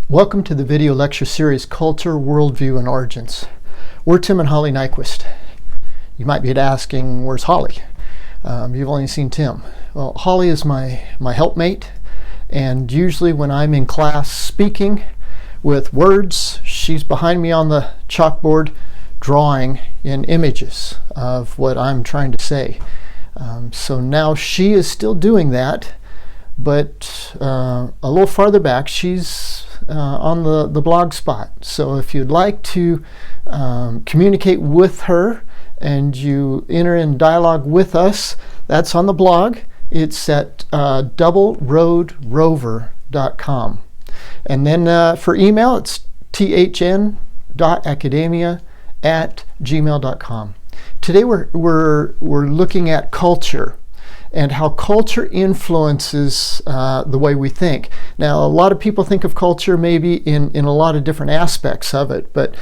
Welcome to the video lecture series, Culture, Worldview, and Origins. We're Tim and Holly Nyquist. You might be asking, where's Holly? You've only seen Tim. Well, Holly is my helpmate, and usually when I'm in class speaking with words, she's behind me on the chalkboard drawing in images of what I'm trying to say. So now she is still doing that, but a little farther back, she's on the blog spot. So if you'd like to communicate with her and you enter in dialogue with us, that's on the blog. It's at doubleroadrover.com. And then for email, it's thn.academia@gmail.com. Today we're looking at culture and how culture influences the way we think. Now, a lot of people think of culture maybe in a lot of different aspects of it, but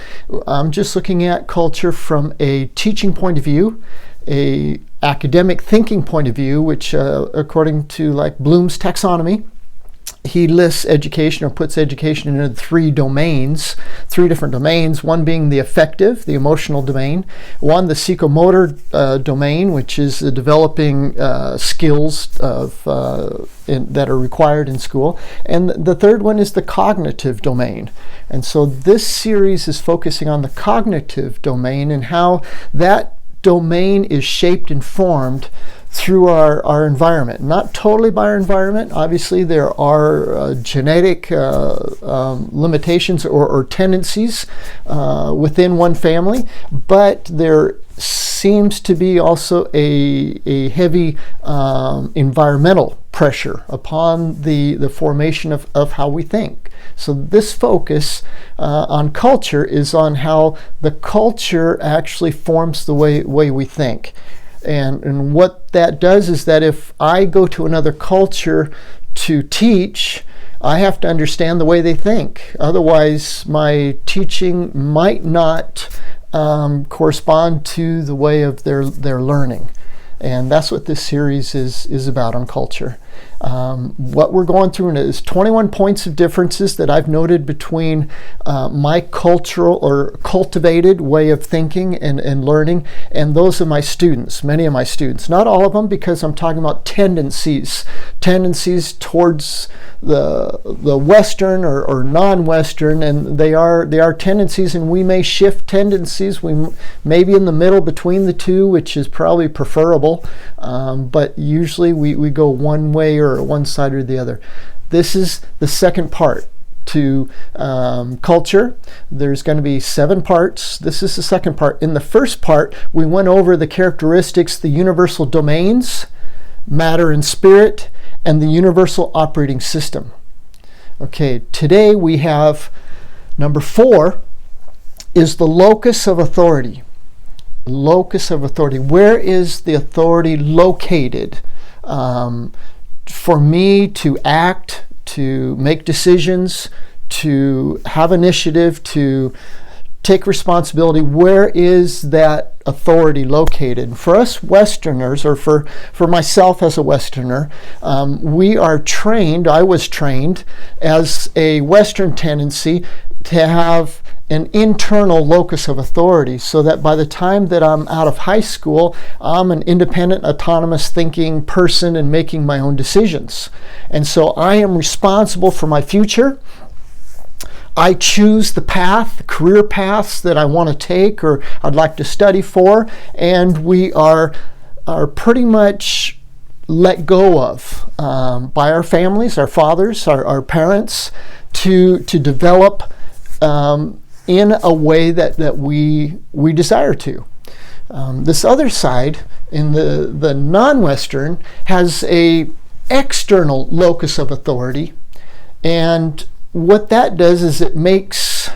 I'm just looking at culture from a teaching point of view, a academic thinking point of view, which according to like Bloom's taxonomy, he lists education or puts education into three different domains, one being the affective, the emotional domain, one the psychomotor domain, which is the developing skills that are required in school, and the third one is the cognitive domain. And so this series is focusing on the cognitive domain and how that domain is shaped and formed through our environment. Not totally by our environment. Obviously, there are genetic limitations or tendencies within one family, but there seems to be also a heavy environmental pressure upon the formation of how we think. So this focus on culture is on how the culture actually forms the way we think. And what that does is that if I go to another culture to teach, I have to understand the way they think. Otherwise, my teaching might not correspond to the way of their learning. And that's what this series is about on culture. What we're going through is 21 points of differences that I've noted between my cultural or cultivated way of thinking and learning and those of my students, many of my students. Not all of them, because I'm talking about tendencies towards the Western or non-Western, and they are tendencies, and we may shift tendencies. We may be in the middle between the two, which is probably preferable, but usually we go one way or one side or the other. This is the second part to culture. There's going to be 7 parts. This is the second part. In the first part, we went over the characteristics, the universal domains, matter and spirit, and the universal operating system. Okay, today we have number 4 is the locus of authority. Locus of authority. Where is the authority located? For me to act, to make decisions, to have initiative, to take responsibility, where is that authority located? For us Westerners, or for myself as a Westerner, we are trained, I was trained as a Western tendency to have an internal locus of authority, so that by the time that I'm out of high school, I'm an independent, autonomous thinking person and making my own decisions. And so I am responsible for my future. I choose the career paths that I want to take or I'd like to study for, and we are pretty much let go of by our families, our fathers, our parents, to develop in a way that we desire to. This other side, in the non-Western, has a external locus of authority, and what that does is it makes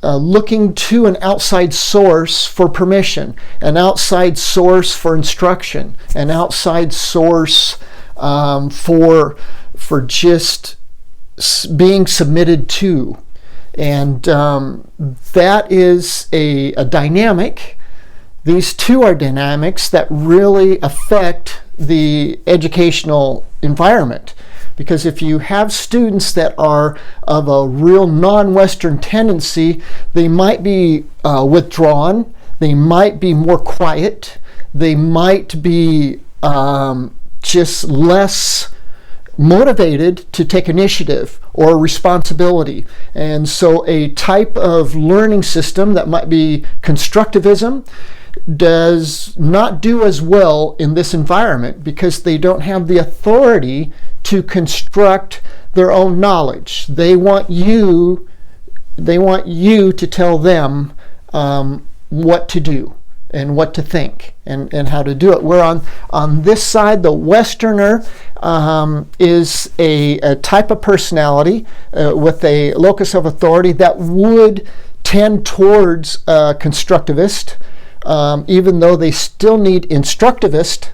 looking to an outside source for permission, an outside source for instruction, an outside source for just being submitted to. And that is a dynamic. These two are dynamics that really affect the educational environment. Because if you have students that are of a real non-Western tendency, they might be withdrawn, they might be more quiet, they might be just less motivated to take initiative or responsibility. And so a type of learning system that might be constructivism does not do as well in this environment because they don't have the authority to construct their own knowledge. They want you to tell them what to do and what to think and how to do it. Where on this side, the Westerner is a type of personality with a locus of authority that would tend towards constructivist, even though they still need instructivist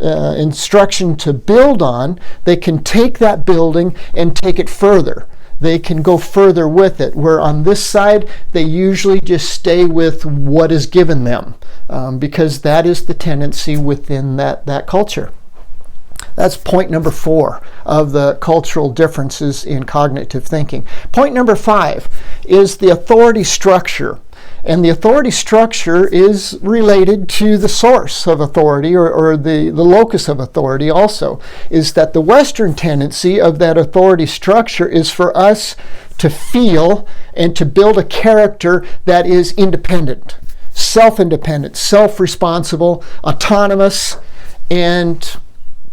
instruction to build on. They can take that building and take it further. They can go further with it, where on this side they usually just stay with what is given them, because that is the tendency within that culture. That's point number 4 of the cultural differences in cognitive thinking. Point number 5 is the authority structure. And the authority structure is related to the source of authority or the locus of authority also, is that the Western tendency of that authority structure is for us to feel and to build a character that is independent, self-independent, self-responsible, autonomous. And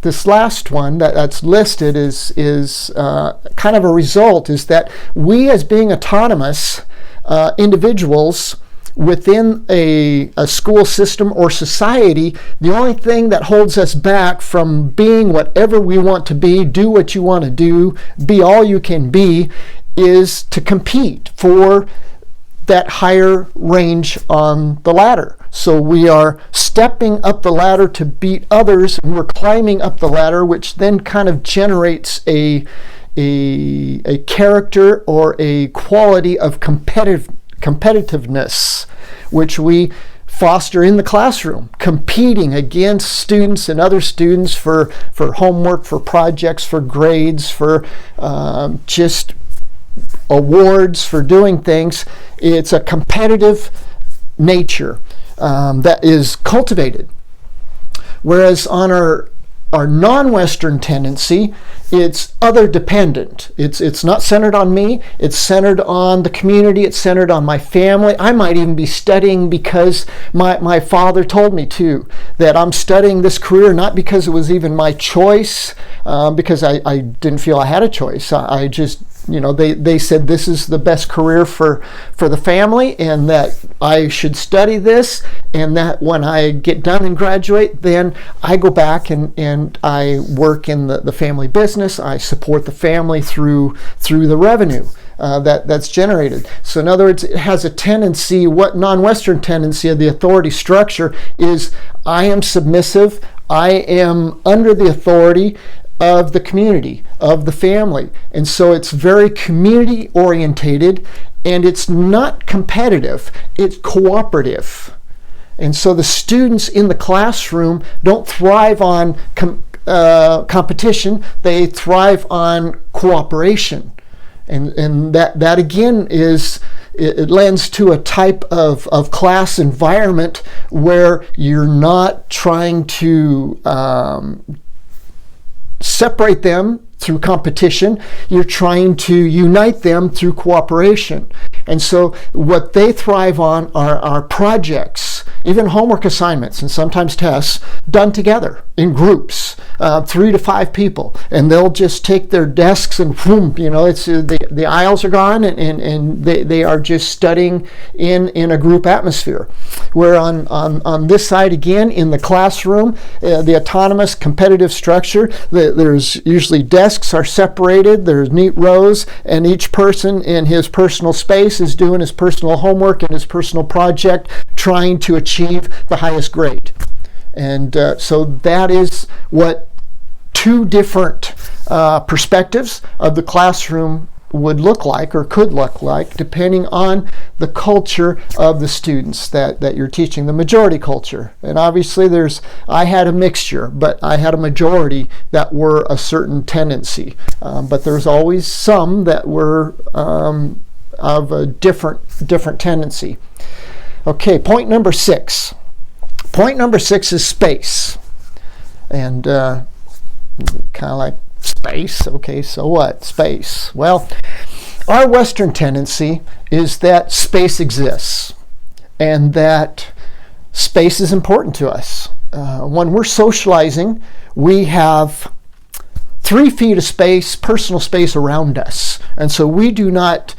this last one that's listed is kind of a result, is that we as being autonomous individuals within a school system or society, the only thing that holds us back from being whatever we want to be, do what you want to do, be all you can be, is to compete for that higher range on the ladder. So we are stepping up the ladder to beat others, and we're climbing up the ladder, which then kind of generates a character or a quality of competitiveness, which we foster in the classroom, competing against students and other students for homework, for projects, for grades, for just awards, for doing things. It's a competitive nature that is cultivated. Whereas on our non-Western tendency, it's other dependent. It's not centered on me. It's centered on the community. It's centered on my family. I might even be studying because my father told me to, that I'm studying this career not because it was even my choice, because I didn't feel I had a choice. I just, they said this is the best career for the family, and that I should study this, and that when I get done and graduate, then I go back and I work in the family business. I support the family through the revenue that's generated. So in other words, it has a tendency, what non-Western tendency of the authority structure is, I am submissive, I am under the authority of the community, of the family. And so it's very community orientated, and it's not competitive, it's cooperative. And so the students in the classroom don't thrive on competition, they thrive on cooperation. And that again it lends to a type of class environment where you're not trying to separate them through competition, you're trying to unite them through cooperation. And so what they thrive on are projects, even homework assignments and sometimes tests, done together in groups, 3 to 5 people, and they'll just take their desks and boom, it's the aisles are gone, and they are just studying in a group atmosphere. Where on this side again, in the classroom, the autonomous competitive structure, there's usually desks are separated, there's neat rows, and each person in his personal space is doing his personal homework and his personal project, trying to achieve the highest grade. And so that is what 2 different perspectives of the classroom would look like or could look like depending on the culture of the students that you're teaching, the majority culture. And obviously I had a mixture, but I had a majority that were a certain tendency. But there's always some that were of a different tendency. Okay, point number 6. Point number 6 is space. And kind of like, space? Okay, so what? Space. Well, our Western tendency is that space exists and that space is important to us. When we're socializing, we have 3 feet of space, personal space around us. And so we do not,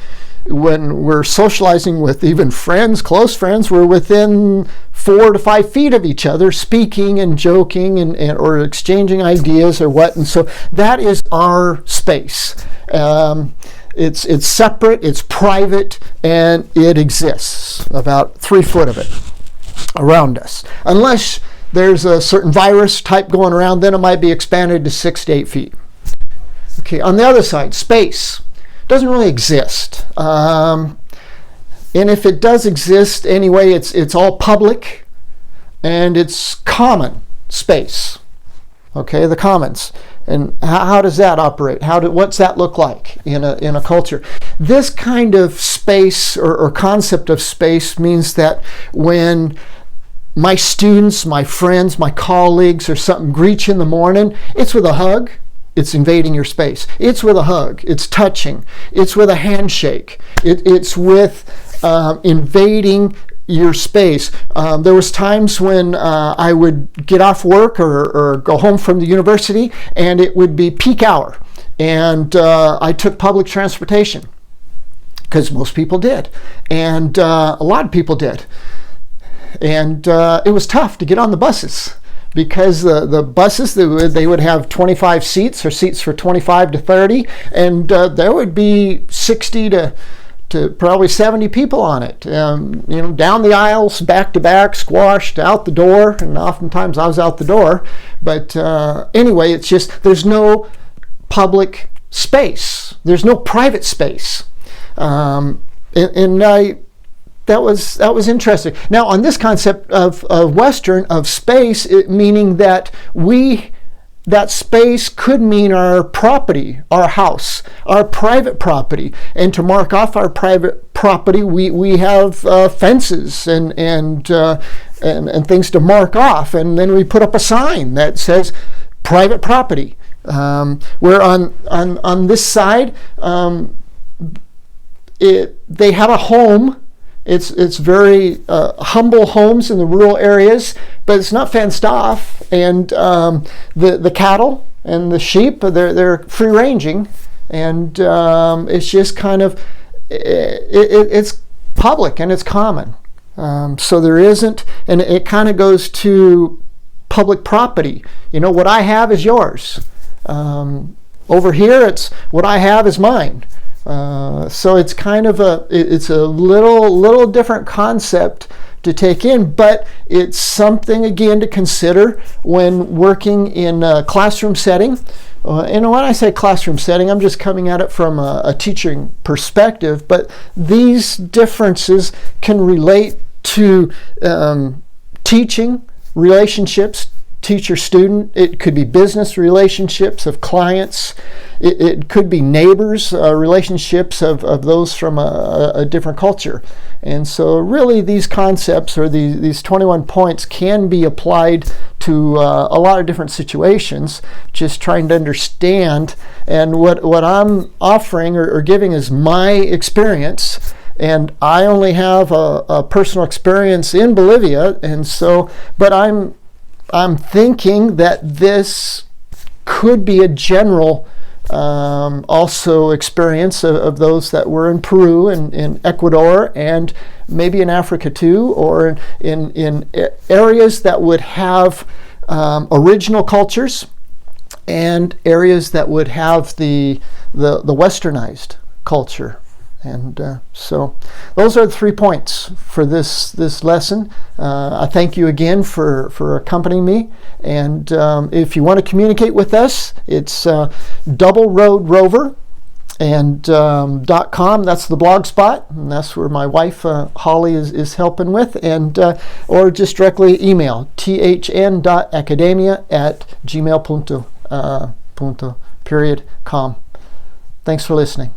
when we're socializing with even friends, close friends, we're within 4 to 5 feet of each other, speaking and joking and or exchanging ideas or what. And so that is our space. It's separate, it's private, and it exists, about 3 foot of it around us. Unless there's a certain virus type going around, then it might be expanded to 6 to 8 feet. Okay, on the other side, space doesn't really exist. And if it does exist anyway, it's all public and it's common space. Okay, the commons. And how does that operate? What's that look like in a culture? This kind of space or concept of space means that when my students, my friends, my colleagues or something greet you in the morning, it's with a hug. It's invading your space. It's with a hug. It's touching. It's with a handshake. It's with invading your space. There was times when I would get off work or go home from the university, and it would be peak hour, and I took public transportation because most people did, and a lot of people did, and it was tough to get on the buses. Because the buses, they would have 25 seats or seats for 25 to 30, and there would be 60 to probably 70 people on it. Down the aisles, back to back, squashed, out the door, and oftentimes I was out the door. But anyway, it's just there's no public space. There's no private space. That was interesting. Now, on this concept of Western, of space, meaning that that space could mean our property, our house, our private property. And to mark off our private property, we have fences and things to mark off. And then we put up a sign that says private property. Where on this side, they have a home. It's very humble homes in the rural areas, but it's not fenced off. And the cattle and the sheep, they're free ranging, and it's just kind of it's public and it's common. So there isn't, and it kind of goes to public property. What I have is yours. Over here, it's what I have is mine. So it's kind of a little different concept to take in, but it's something again to consider when working in a classroom setting. And when I say classroom setting, I'm just coming at it from a teaching perspective, but these differences can relate to teaching relationships, teacher-student. It could be business relationships of clients. It could be neighbors, relationships of those from a different culture. And so really these concepts or these 21 points can be applied to a lot of different situations, just trying to understand. And what I'm offering or giving is my experience. And I only have a personal experience in Bolivia, and so, but I'm thinking that this could be a general also experience of those that were in Peru and in Ecuador and maybe in Africa too, or in areas that would have original cultures and areas that would have the westernized culture. And so those are the 3 points for this lesson. I thank you again for accompanying me. And if you want to communicate with us, it's Double Road Rover and .com, that's the blog spot, and that's where my wife Holly is helping with, and or just directly email thn.academia@gmail.com. Thanks for listening.